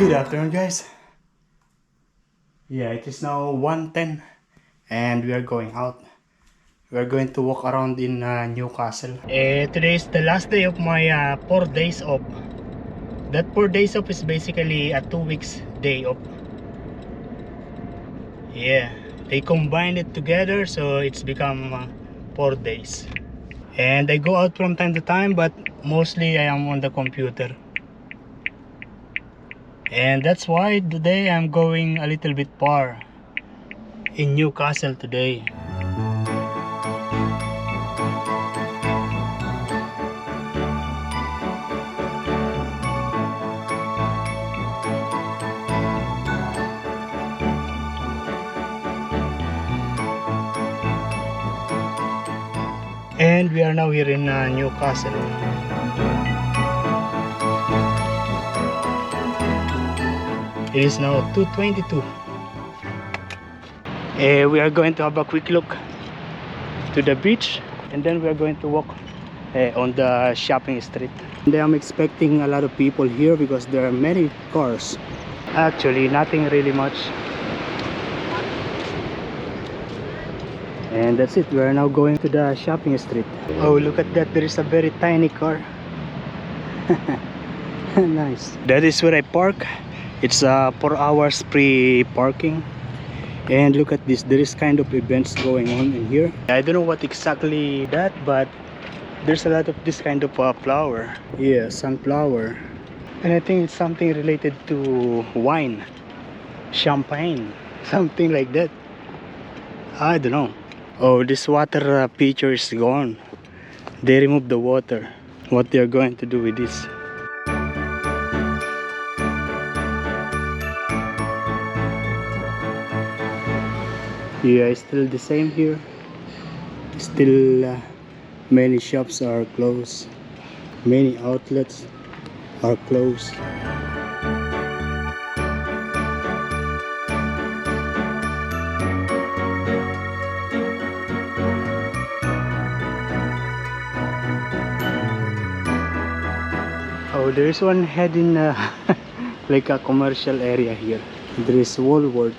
Good afternoon, guys. Yeah, it is now 1:10 and we are going out. We are going to walk around in Newcastle. Today is the last day of my 4 days off. That 4 days off is basically a 2 weeks day off. Yeah, they combined it together, so it's become 4 days. And I go out from time to time, but mostly I am on the computer. And that's why today I'm going a little bit far in Newcastle today. And we are now here in Newcastle. It is now 2:22. We are going to have a quick look to the beach, and then we are going to walk on the shopping street. And I'm expecting a lot of people here because there are many cars. Actually, nothing really much. And that's it. We are now going to the shopping street. Oh, look at that. There is a very tiny car. Nice. That is where I park. It's 4 hours pre-parking. And look at this. There is kind of events going on in here. I don't know what exactly that, but there's a lot of this kind of flower. Yeah, sunflower. And I think it's something related to wine, champagne, something like that. I don't know. Oh, this water pitcher is gone. They removed the water. What they are going to do with this? Yeah, it's still the same here. Still many shops are closed. Many outlets are closed. Oh, there is one heading like a commercial area here. There is Woolworth.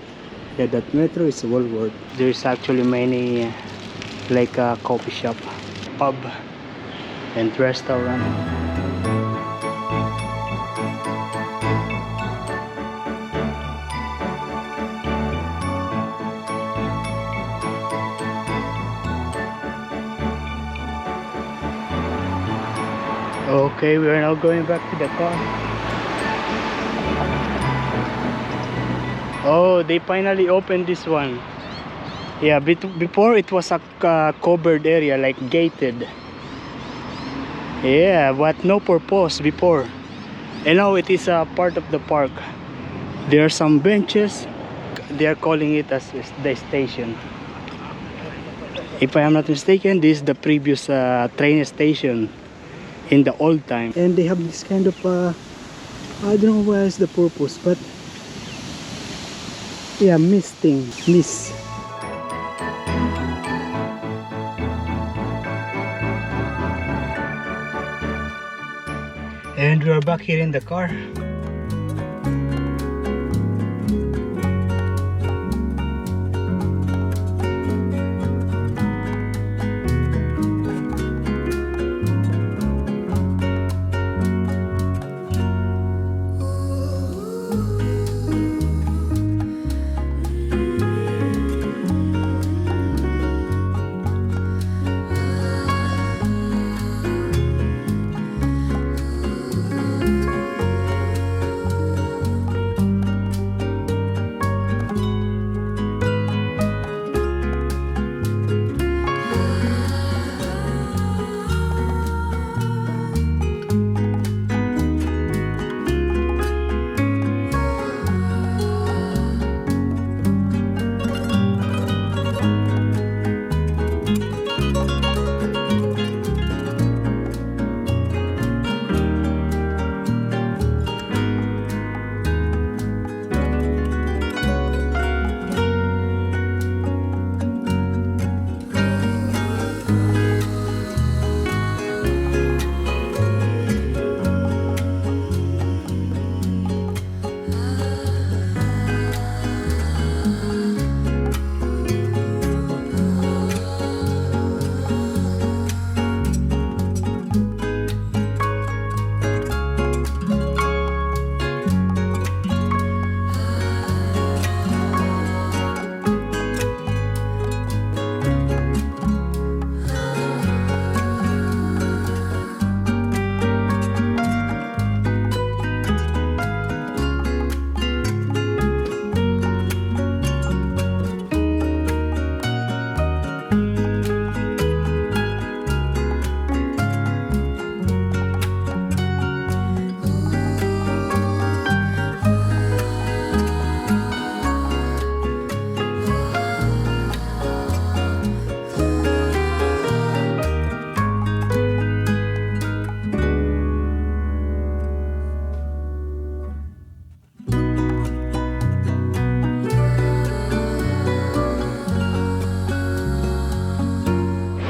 Yeah, that metro is Woolworth. There is actually many like a coffee shop, pub, and restaurant. Okay, we are now going back to the car. Oh, they finally opened this one. Yeah, before it was a covered area, like gated. Yeah, but no purpose before. And now it is a part of the park. There are some benches. They are calling it as the station. If I am not mistaken, this is the previous train station in the old time. And they have this kind of I don't know what is the purpose, but yeah, mist. And we are back here in the car.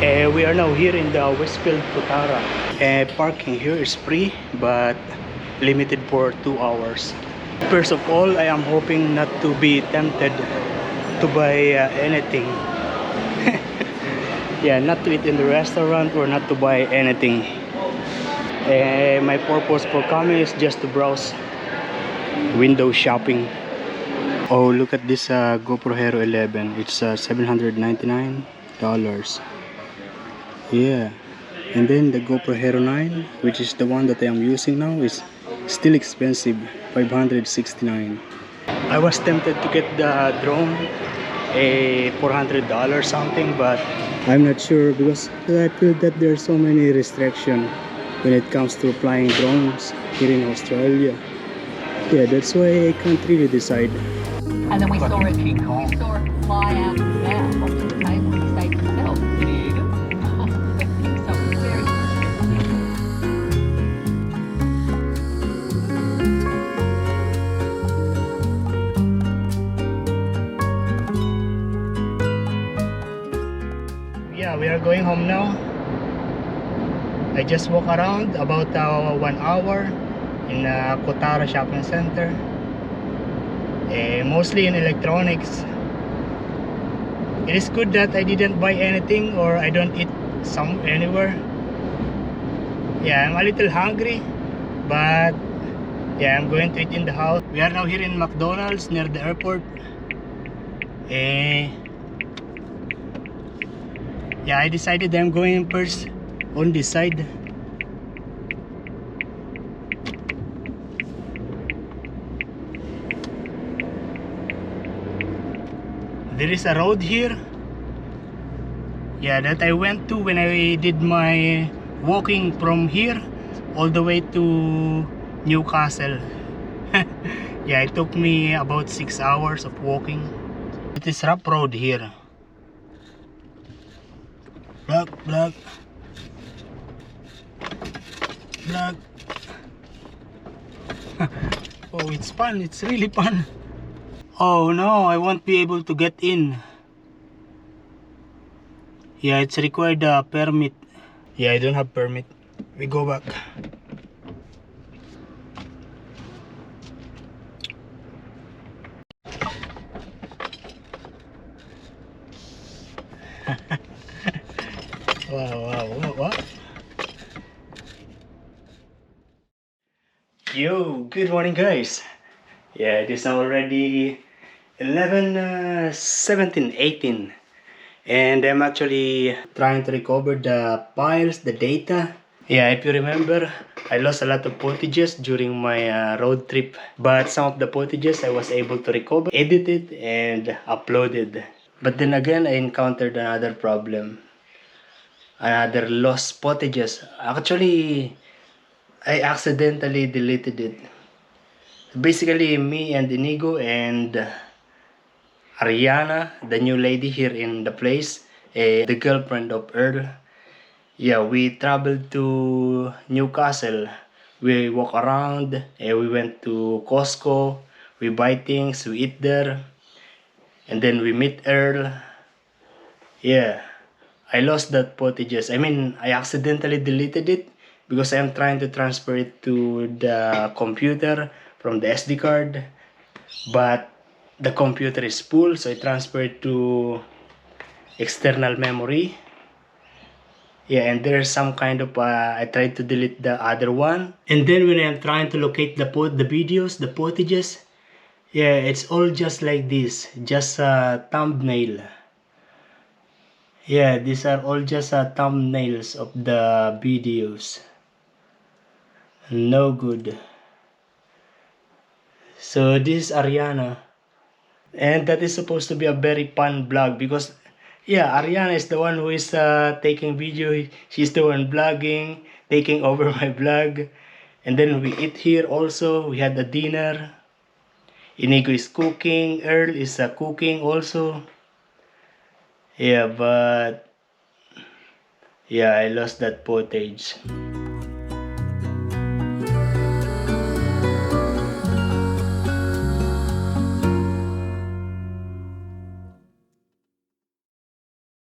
We are now here in the Westfield Putara. Parking here is free but limited for 2 hours. First of all, I am hoping not to be tempted to buy anything. Yeah, not to eat in the restaurant or not to buy anything. My purpose for coming is just to browse, window shopping. Oh, look at this GoPro Hero 11. It's $799. Yeah, and then the GoPro Hero 9, which is the one that I am using now, is still expensive, $569. I was tempted to get the drone, a $400 something, but I'm not sure because I feel that there are so many restrictions when it comes to flying drones here in Australia. Yeah, that's why I can't really decide. And then we saw it fly out of his mouth onto the table. He saved himself. Did he eat it? So it was very Yeah, we are going home now. I just walk around about 1 hour in Kotara shopping center. Mostly in electronics. It is good that I didn't buy anything or I don't eat anywhere. Yeah, I'm a little hungry, but yeah, I'm going to eat in the house. We are now here in McDonald's near the airport. Yeah, I decided I'm going first on this side. There is a road here, yeah, that I went to when I did my walking from here all the way to Newcastle. Yeah, it took me about 6 hours of walking. It is rough road here. Block. Oh, it's fun, it's really fun. Oh no, I won't be able to get in. Yeah, it's required a permit. Yeah, I don't have permit. We go back. Wow, what? Yo, good morning guys. Yeah, it is now already 17, 18. And I'm actually trying to recover the files, the data. Yeah, if you remember, I lost a lot of footages during my road trip. But some of the footages I was able to recover, edited, and uploaded. But then again, I encountered another problem. Another lost footages. Actually, I accidentally deleted it. Basically, me and Inigo and Ariana, the new lady here in the place, the girlfriend of Earl. Yeah, we traveled to Newcastle. We walk around, we went to Costco, we buy things, we eat there, and then we meet Earl. Yeah, I lost that footages. I mean, I accidentally deleted it because I'm trying to transfer it to the computer from the SD card, but the computer is full, so I transferred to external memory. Yeah, and there's some kind of I tried to delete the other one, and then when I'm trying to locate the videos, the footages, yeah, it's all just like this, just a thumbnail. Yeah, these are all just thumbnails of the videos. No good. So this is Ariana, and that is supposed to be a very fun vlog because yeah, Ariana is the one who is taking video. She's the one vlogging, taking over my vlog. And then we eat here also. We had a dinner. Inigo is cooking. Earl is cooking also. Yeah, but yeah, I lost that footage.